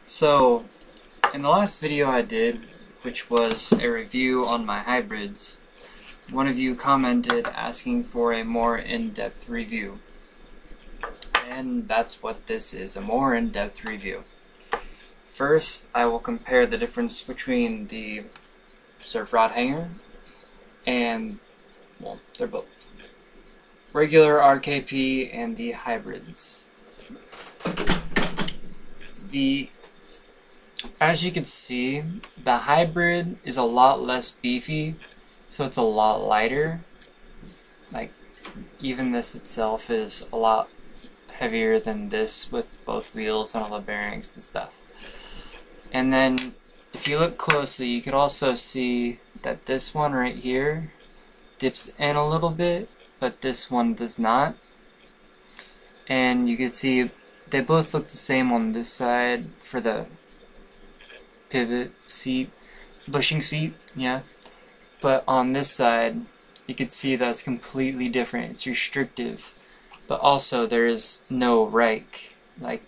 So, in the last video I did, which was a review on my hybrids, one of you commented asking for a more in-depth review. And that's what this is, a more in-depth review. First, I will compare the difference between the surf rod hanger and, well, they're both regular RKP and the hybrids. As you can see, the hybrid is a lot less beefy, so it's a lot lighter. Like, even this itself is a lot heavier than this with both wheels and all the bearings and stuff. And then, if you look closely, you can also see that this one right here dips in a little bit, but this one does not. And you can see they both look the same on this side for the pivot seat, bushing seat, yeah. But on this side, you can see that's completely different. It's restrictive, but also there is no rake. Like,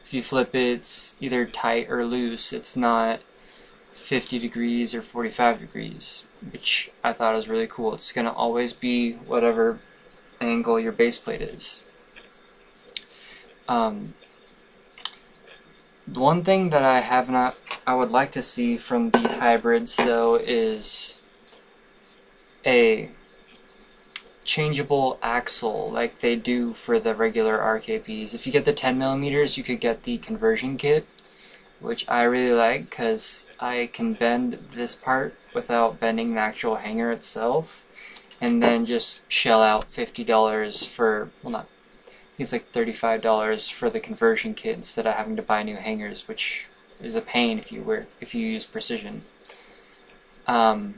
if you flip it, it's either tight or loose. It's not 50 degrees or 45 degrees, which I thought was really cool. It's gonna always be whatever angle your base plate is. The one thing that I would like to see from the hybrids though is a changeable axle like they do for the regular RKPs. If you get the 10mm, you could get the conversion kit, which I really like because I can bend this part without bending the actual hanger itself, and then just shell out $50 for, well, not, it's like $35 for the conversion kit instead of having to buy new hangers, which is a pain if you use precision. I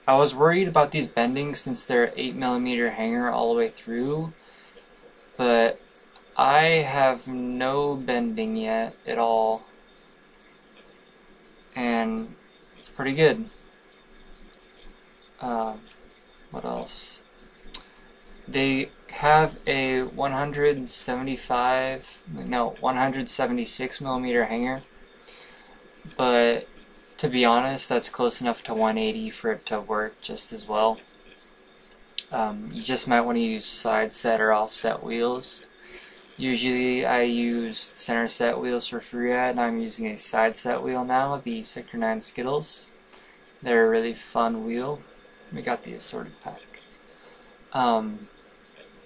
was worried about these bendings since they're 8mm hanger all the way through, but I have no bending yet at all, and it's pretty good. What else? They have a 176mm hanger, but to be honest, that's close enough to 180 for it to work just as well. You just might want to use side set or offset wheels. Usually I used center set wheels for freeride, and I'm using a side set wheel now, the Sector 9 Skittles. They're a really fun wheel. We got the assorted pack.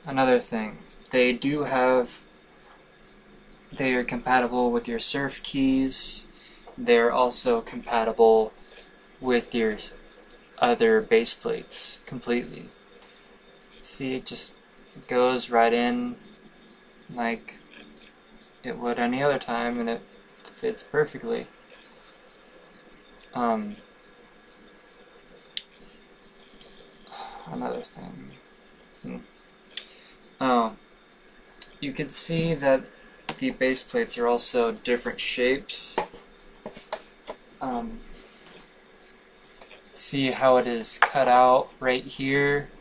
Another thing, they are compatible with your surf keys. They're also compatible with your other base plates completely. See, it just goes right in like it would any other time, and it fits perfectly. Another thing. Oh, you can see that the base plates are also different shapes. See how it is cut out right here,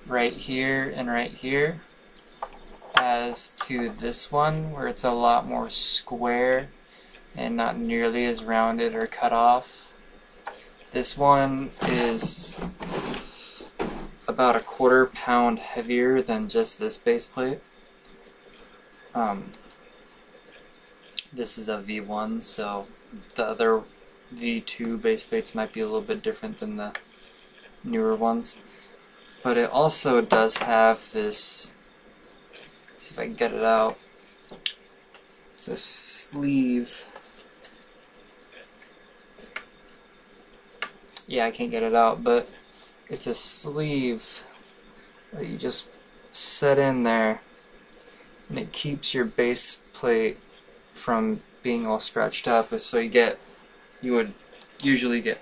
and right here, as to this one where it's a lot more square and not nearly as rounded or cut off. This one is about a quarter pound heavier than just this base plate. This is a V1, so the other V2 base plates might be a little bit different than the newer ones. But it also does have this, let's see if I can get it out, it's a sleeve. Yeah, I can't get it out, but it's a sleeve that you just set in there, and it keeps your base plate from being all scratched up, so you would usually get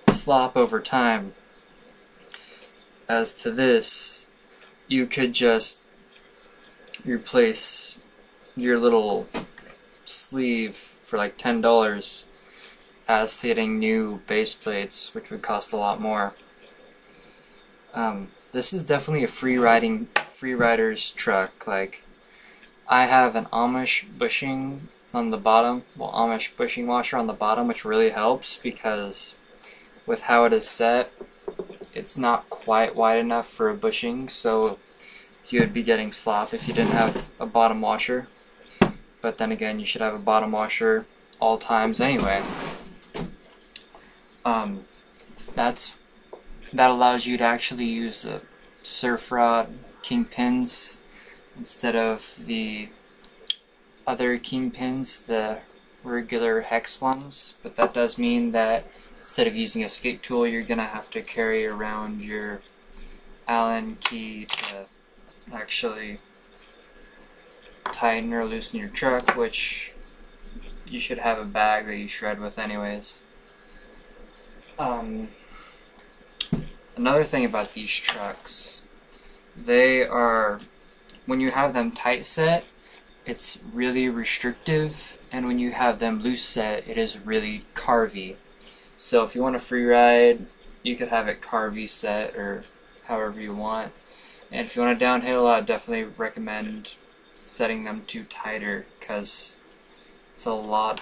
slop over time. As to this, you could just replace your little sleeve for like $10 as to getting new base plates, which would cost a lot more. this is definitely a free rider's truck. Like, I have an Amish bushing on the bottom, well, Amish bushing washer on the bottom, which really helps because with how it is set, it's not quite wide enough for a bushing, so you would be getting slop if you didn't have a bottom washer. But then again, you should have a bottom washer all times anyway. That allows you to actually use the surf rod kingpins instead of the other kingpins, the regular hex ones. But that does mean that instead of using a skate tool, you're gonna have to carry around your Allen key to actually tighten or loosen your truck, which you should have a bag that you shred with anyways. Another thing about these trucks, they are, when you have them tight set, it's really restrictive, and when you have them loose set, it is really carvy. So if you want a free ride, you could have it carvy set or however you want. And if you want a downhill, I'd definitely recommend setting them to tighter, because it's a lot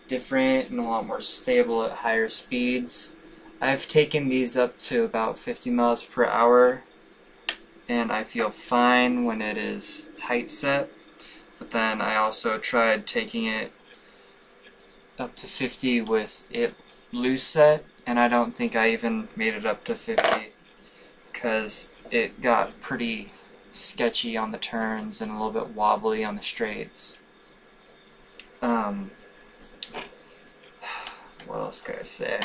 different and a lot more stable at higher speeds. I've taken these up to about 50 miles per hour, and I feel fine when it is tight set. But then I also tried taking it up to 50 with it loose set, and I don't think I even made it up to 50 because it got pretty sketchy on the turns and a little bit wobbly on the straights. What else can I say?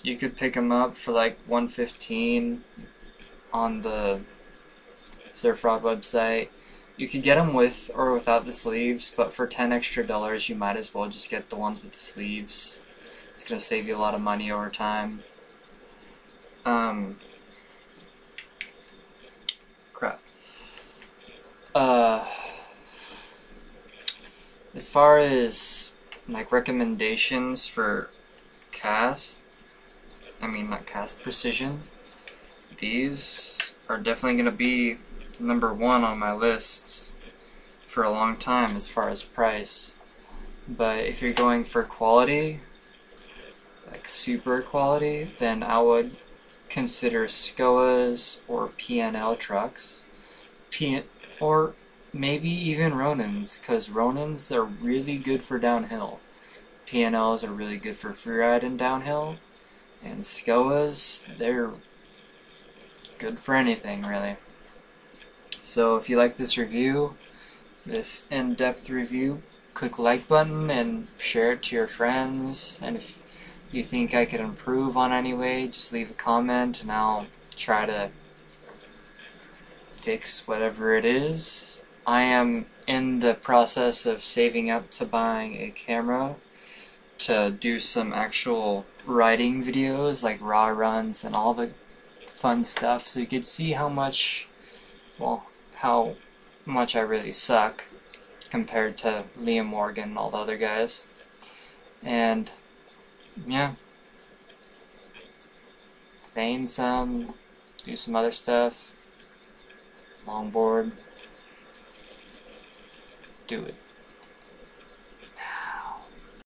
You could pick them up for like $115 on the Surf Rod website. You could get them with or without the sleeves, but for $10 extra, you might as well just get the ones with the sleeves. It's gonna save you a lot of money over time. Crap. As far as like recommendations for casts, not cast precision, these are definitely going to be #1 on my list for a long time as far as price. But if you're going for quality, like super quality, then I would consider SCOAs or PNL trucks, or maybe even Ronins, because Ronins are really good for downhill. PNLs are really good for freeride and downhill, and SCOAs, they're good for anything really. So if you like this review, this in-depth review, click like button and share it to your friends, and if you think I could improve on any way, just leave a comment and I'll try to fix whatever it is. I am in the process of saving up to buying a camera to do some actual riding videos like raw runs and all the fun stuff, so you could see how much I really suck compared to Liam Morgan and all the other guys. And yeah, feign some, do some other stuff, longboard, do it.